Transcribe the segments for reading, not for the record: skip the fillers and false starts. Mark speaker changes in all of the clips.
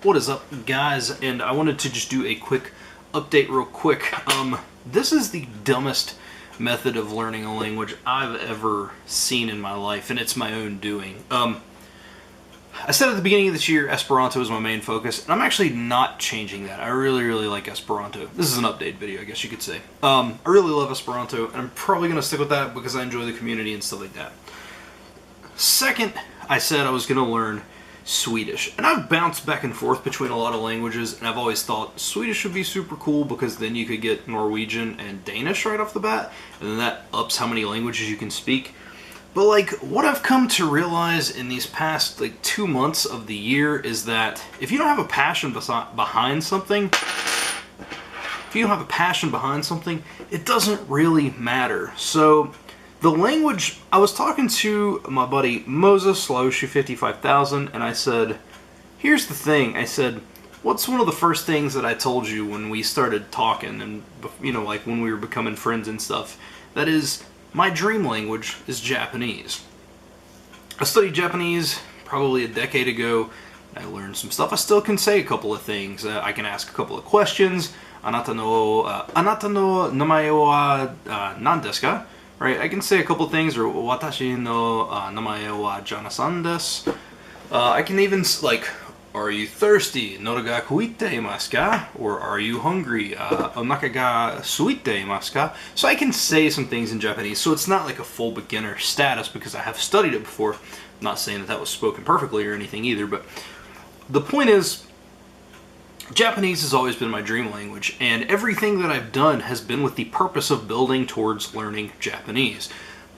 Speaker 1: What is up, guys? And I wanted to just do a quick update real quick. This is the dumbest method of learning a language I've ever seen in my life, and it's my own doing. I said at the beginning of this year, Esperanto is my main focus, and I'm actually not changing that. I really like Esperanto. This is an update video, I guess you could say. I really love Esperanto, and I'm probably going to stick with that because I enjoy the community and stuff like that. Second, I said I was going to learn Swedish, and I've bounced back and forth between a lot of languages, and I've always thought Swedish would be super cool because then you could get Norwegian and Danish right off the bat, and then that ups how many languages you can speak. But like, what I've come to realize in these past 2 months of the year is that if you don't have a passion behind something, it doesn't really matter. So the language, I was talking to my buddy Moses, Laoshi55000, and I said, here's the thing. I said, what's one of the first things that I told you when we started talking and, like when we were becoming friends and stuff? That is, my dream language is Japanese. I studied Japanese probably a decade ago. I learned some stuff. I still can say a couple of things. I can ask a couple of questions. Anata no namae wa nan desu ka? Right, I can say a couple things, or watashi no namae wa Jana-san desu. I can even, are you thirsty? Noda ga kuite imasu ka? Or are you hungry? Onaka ga suite imasu ka? So I can say some things in Japanese, so it's not like a full beginner status because I have studied it before. I'm not saying that that was spoken perfectly or anything either, but the point is, Japanese has always been my dream language, and everything that I've done has been with the purpose of building towards learning Japanese.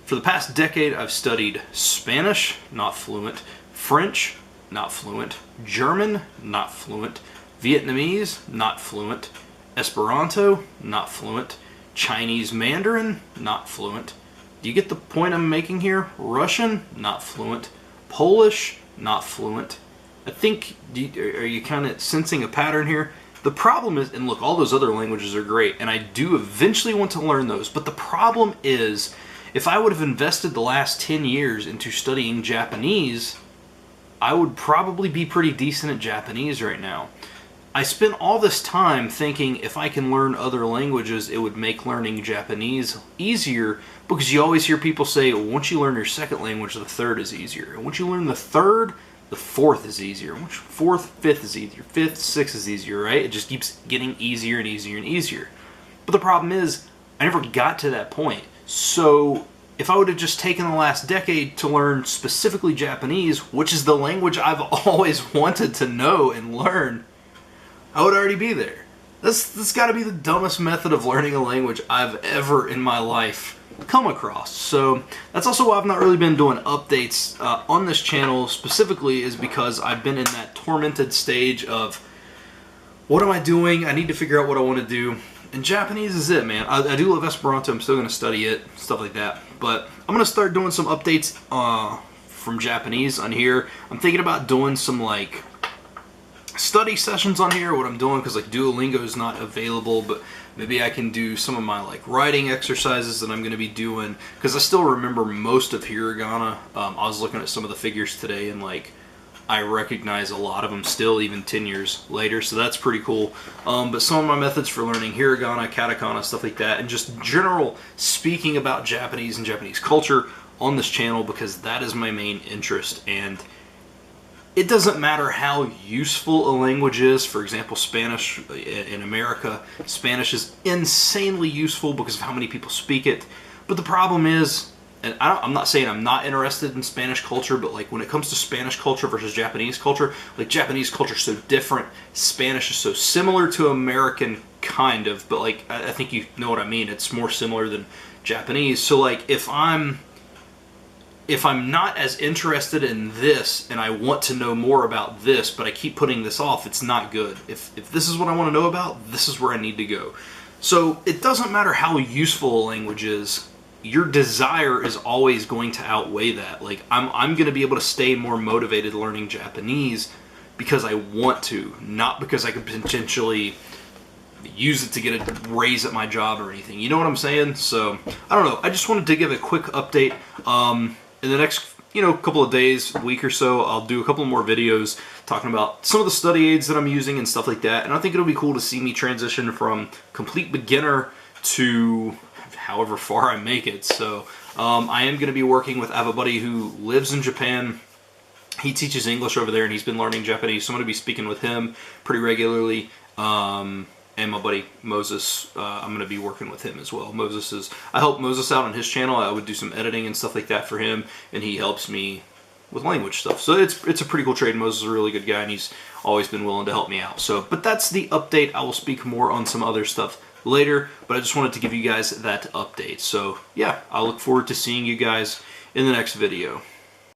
Speaker 1: For the past decade, I've studied Spanish, not fluent, French, not fluent, German, not fluent, Vietnamese, not fluent, Esperanto, not fluent, Chinese Mandarin, not fluent. Do you get the point I'm making here? Russian, not fluent, Polish, not fluent. I think, are you kind of sensing a pattern here? The problem is, and look, all those other languages are great, and I do eventually want to learn those, but the problem is, if I would have invested the last 10 years into studying Japanese, I would probably be pretty decent at Japanese right now. I spent all this time thinking if I can learn other languages, it would make learning Japanese easier, because you always hear people say, once you learn your second language, the third is easier. And once you learn the third, the fourth is easier. Fourth, fifth is easier. Fifth, sixth is easier, right? It just keeps getting easier and easier and easier. But the problem is, I never got to that point. So if I would have just taken the last decade to learn specifically Japanese, which is the language I've always wanted to know and learn, I would already be there. This got to be the dumbest method of learning a language I've ever in my life come across. So that's also why I've not really been doing updates on this channel specifically, is because I've been in that tormented stage of, what am I doing? I need to figure out what I want to do. And Japanese is it, man. I do love Esperanto. I'm still going to study it, stuff like that. But I'm going to start doing some updates from Japanese on here. I'm thinking about doing some study sessions on here, what I'm doing, because Duolingo is not available, but maybe I can do some of my writing exercises that I'm going to be doing, because I still remember most of hiragana. I was looking at some of the figures today, and I recognize a lot of them still, even 10 years later, so that's pretty cool. But some of my methods for learning hiragana, katakana, stuff like that, and just general speaking about Japanese and Japanese culture on this channel, because that is my main interest. And it doesn't matter how useful a language is. For example, Spanish in America, Spanish is insanely useful because of how many people speak it. But the problem is, and I'm not saying I'm not interested in Spanish culture, but when it comes to Spanish culture versus Japanese culture, Japanese culture is so different. Spanish is so similar to American, kind of, but I think you know what I mean. It's more similar than Japanese. So if I'm not as interested in this and I want to know more about this, but I keep putting this off, it's not good. If this is what I want to know about, this is where I need to go. So it doesn't matter how useful a language is, your desire is always going to outweigh that. I'm going to be able to stay more motivated learning Japanese because I want to, not because I could potentially use it to get a raise at my job or anything. You know what I'm saying? So, I don't know. I just wanted to give a quick update. In the next you know, a couple of days, week or so, I'll do a couple more videos talking about some of the study aids that I'm using and stuff like that. And I think it'll be cool to see me transition from complete beginner to however far I make it. So I am going to be working with, I have a buddy who lives in Japan. He teaches English over there, and he's been learning Japanese, so I'm going to be speaking with him pretty regularly. And my buddy Moses, I'm going to be working with him as well. I help Moses out on his channel. I would do some editing and stuff like that for him, and he helps me with language stuff. So it's a pretty cool trade. Moses is a really good guy, and he's always been willing to help me out. So, but that's the update. I will speak more on some other stuff later, but I just wanted to give you guys that update. So yeah, I look forward to seeing you guys in the next video.